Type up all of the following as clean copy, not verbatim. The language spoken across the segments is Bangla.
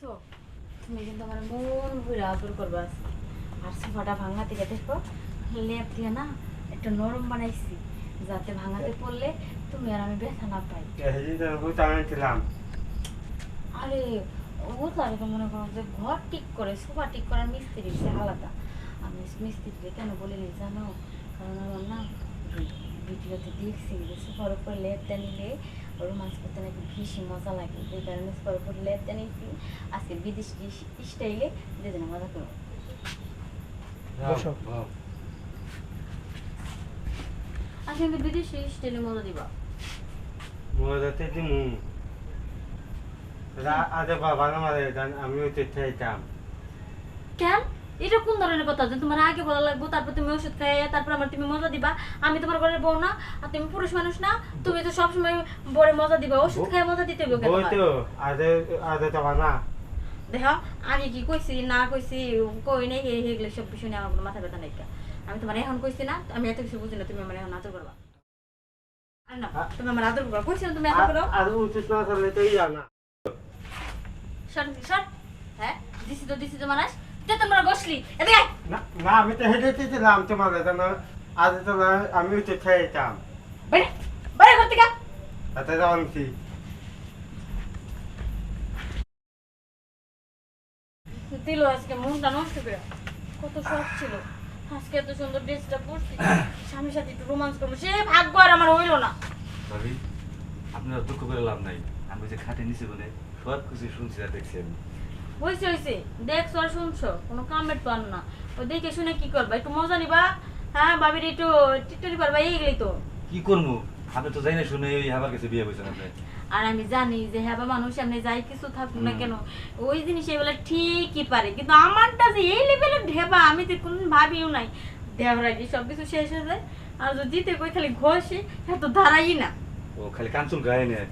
দেখছো তুমি কিন্তু আমার মন ভরে আদর করবা আজকে। আর সোফাটা ভাঙা থেকে দেখো লেপ দিয়ে না একটু নরম বানাইছি, যাতে ভাঙাতে পড়লে তুমি আর আমি ব্যথা না পাই। আরে ও তারে তো মনে করো যে ঘর ঠিক করে সোফা ঠিক করার মিস্ত্রি সে আলাদা। আমি মিস্ত্রিকে কেন বলিনি জানো? কারণ আমার না ভিডিওতে দেখছি যে সোফার উপর লেপটা নিলে রোমান্স করতে নাকি বেশি মজা লাগে, যে কারণে সোফার উপর লেপটা নিয়েছি। আজকে বিদেশি স্টাইলে যে যেন মজা করবো। আজকে কিন্তু বিদেশি স্টাইলে মজা দিবা। আমিও চাইতাম। কেন? এটা কোন ধরনের কথা যে তোমার আগে বলা লাগবে তারপর তুমি ওষুধ খাইয়ে তারপর আমার তুমি মজা দিবা? আমি তোমার ঘরের বউ না? আর তুমি পুরুষ মানুষ না? তুমি তো সবসময় বড় মজা দিবা, ওষুধ খাইয়ে মজা দিতে হবে কেন? দেখো আমি কি কইছি না কইছি কই নাই, এগুলো সব বিষয় নিয়ে আমার কোনো মাথা ব্যথা নাই। আমি তোমার এখন কইছি না, আমি এত কিছু বুঝি না, তুমি আমার এখন আদর করবা। আর না তুমি আমার আদর করবা, কইছি না তুমি আদর করো। সর সর। হ্যাঁ দিছি তো মানুষ তে তোমরা বসলি এদিকে আয়। না আমি তো হেঁটে চেয়েছিলাম তোমার আজ তো আমিও তো চাইতাম। বাইরে বাইরে ঘর থেকে। আচ্ছা জানছি দিল আজকে মনটা নষ্ট করে। কত শখ ছিল আজকে এত সুন্দর ড্রেসটা পরছি, স্বামীর সাথে একটু রোমান্স করবো, সে ভাগ্য আর আমার হইলো না। ভাবি আপনার দুঃখ করে লাভ নাই, আমি যে খাটে নিচে বলে সব কিছু শুনছি আর দেখছি আমি। হয়েছে দেখছো আর শুনছো, কোনো কামের তো আর না। ওই দেখে শুনে কি করবা? একটু মজা নিবা, হ্যাঁ ভাবির একটু টিটরি পারবা, এইগুলোই তো। কি করবো? আপনি তো যাই না শুনে ওই আমার কাছে বিয়ে বলছেন আপনি। আর আমি জানি যে হ্যাঁ মানুষ এমনি যাই কিছু থাকুক না কেন ওই জিনিস এগুলো ঠিকই পারে, কিন্তু আমারটা যে এই লেভেলের ঢেবা আমি তো কোন ভাবিও নাই। দেওয়ার আগে সবকিছু শেষ হয়ে যায়, আর যদি জিতে কই খালি ঘষে হ্যাঁ তো দাঁড়াই না। ও খালি কাঞ্চুল গায়ে নেয়,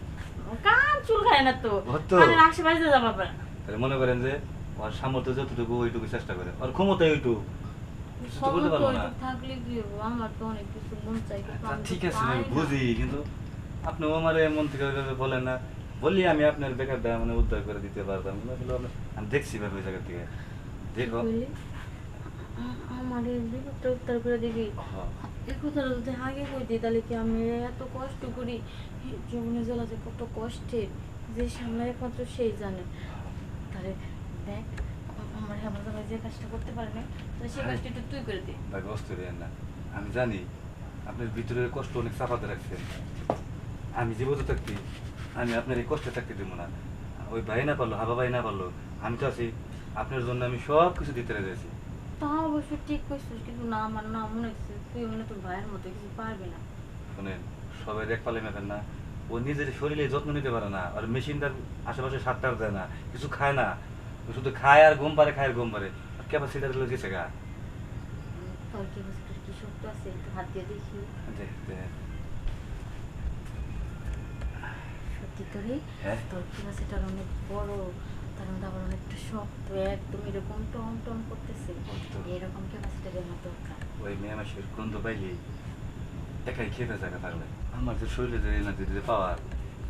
কান চুল খায় না তো, হতো। মানে আশেপাশে যাবা পারে। তাহলে মনে করেন যে ওর সামর্থ্য যতটুকু ওইটুকু চেষ্টা করে, ওর ক্ষমতা ওইটুকু কিছু তো করতে পারবো না। থাকলে কি হবো, আমার তো অনেক কিছু মন চাই কিন্তু তা আমি তো ঠিক আছে পাই আমি না। বুঝি, কিন্তু আপনি আমার মন থেকে ওইভাবে বলেন না, বললি আমি আপনার বেকারটা মানে উদ্ধার করে দিতে পারতাম। আমি দেখছি ভাবে ওই জায়গা থেকে দেখো। বলি, আমার এই বিপদটা উত্তর করে দিবি। এই কথাটা যদি আগে কইতি তাহলে কি আমি এত কষ্ট করি জীবনে জ্বালা যে কত কষ্টের, যে সামনে একমাত্র সেই জানে। তাহলে দেখ আমার হেমন্ত ভাই যে কাজটা করতে পারে না, তাহলে সেই কাজটা একটু তুই করে দে। ভাই কষ্ট করেন না, আমি জানি আপনার ভিতরে কষ্ট অনেক চাপাতে রাখছেন। আমি জীবিত থাকতে আমি আপনার এই কষ্টে থাকতে দেবো না। ওই ভাই না পারলো, হাবা ভাই না পারলো, আমি তো আছি আপনার জন্য, আমি সব কিছু দিতে রেখেছি। তা অবশ্য ঠিক করছিস, কিন্তু না আমার না মনে হচ্ছে তুই মানে তোর ভাইয়ের মতো কিছু পারবি না। শোনেন, সবাই এক পালে মেপেন না। ও নিজের শরীরে যত্ন নিতে পারে না, আর মেশিনটার আশেপাশে সারটার দেয় না, কিছু খায় না, ও শুধু খায় আর ঘুম পারে, খায় আর ঘুম পারে। ক্যাপাসিটার গুলো গেছে গা। তোর কি বলছে, তোর কি শক্ত আছে একটু হাত দিয়ে দেখি। দেখতে সত্যি তোরে হ্যাঁ তোর কি আছে, এটা অনেক বড়, তার মধ্যে আবার অনেকটা শক্ত, একদম এরকম টন টন করতেছে। এরকম ক্যাপাসিটারের আমার দরকার। ওই মেয়ে মাসের গন্ধ পাইলে একাই খেতে জায়গা থাকলে আমার যে শরীরে যে এনার্জি যে পাওয়ার,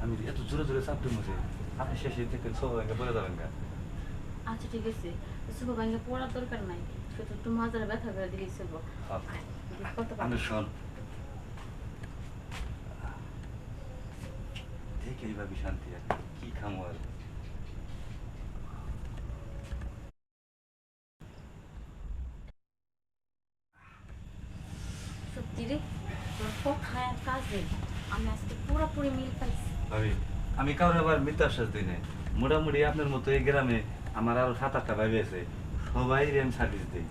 আমি এত জোরে জোরে চাপ দিই মুছে, আপনি শেষে দেখেন সব একটা বলে যাবেন গা। আচ্ছা ঠিক আছে, সুপার ব্যাংকে পড়ার দরকার নাই, শুধু একটু মাজারে ব্যথা করে দিলেই চলবো। কত আমি শোন দেখে এইভাবে শান্তি আর কি খামো আর। সত্যি রে, তোর কথায় কাজে আমি আজকে পুরোপুরি মিল পাইছি। ভাবি আমি কারণ আবার মিথ্যা আশ্বাস দিই না, মোটামুটি আপনার মতো এই গ্রামে আমার আরো 7-8টা ভাবি আছে, সবাই আমি সার্ভিস দিই।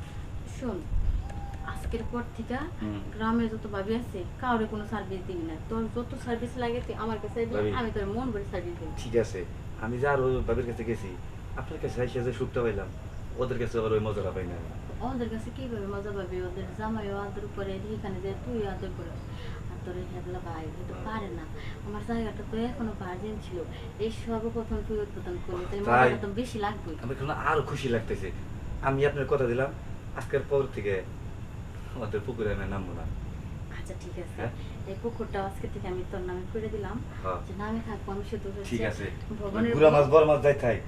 শোন, আজকের পর থেকে গ্রামে যত ভাবি আছে কাউরে কোনো সার্ভিস দিবি না, তোর যত সার্ভিস লাগে তুই আমার কাছে দিবি, আমি তোর মন ভরে সার্ভিস দেবো। ঠিক আছে, আমি যা আর ওই ভাবির কাছে গেছি, আপনার কাছে এসে যে সুখটা পাইলাম, ওদের কাছে আবার ওই মজাটা পাই না। ওদের কাছে কিভাবে মজা পাবি? ওদের জামাইও আদর করে, এখানে যে তুই আদর করে, আর তোর হেবলা ভাই কিন্তু পারে না। আমার জায়গাটা তো এখনো ভার্জিন ছিল, এই সর্বপ্রথম তুই উদ্বোধন করলি, তাই মজাটা তো বেশি লাগবে। আমি এখন আরো খুশি লাগতেছে। আমি আপনার কথা দিলাম, আজকের পর থেকে ওদের পুকুরে আমি নামবো না। আচ্ছা ঠিক আছে, এই পুকুরটা আজকে থেকে আমি তোর নামে করে দিলাম, যে নামে থাকবো আমি শুধু ঠিক আছে, ভবনের গুড়া মাছ বড় মাছ যাই থাই,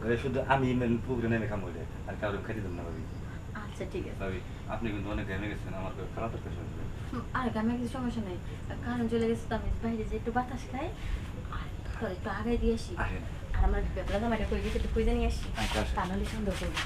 ঘরে শুধু আমি পুকুরে নেমে খামো এটা আর কারো খাইতে দেবো না ভাবি। আচ্ছা ঠিক আছে। ভাবি আপনি কিন্তু অনেক ঘেমে গেছেন, আমার খারাপ একটা শুনবে। আর আমি কিছু সমস্যা নেই, কারণ চলে গেছে তো আমি বাইরে যে একটু বাতাস খাই আর তোর একটু আগে দিয়ে আসি। আসেন। আর আমার ব্যাপারটা আমার কই গেছে একটু খুঁজে নিয়ে আসি, আচ্ছা, আসেন। তা নাহলে সন্দেহ করবো।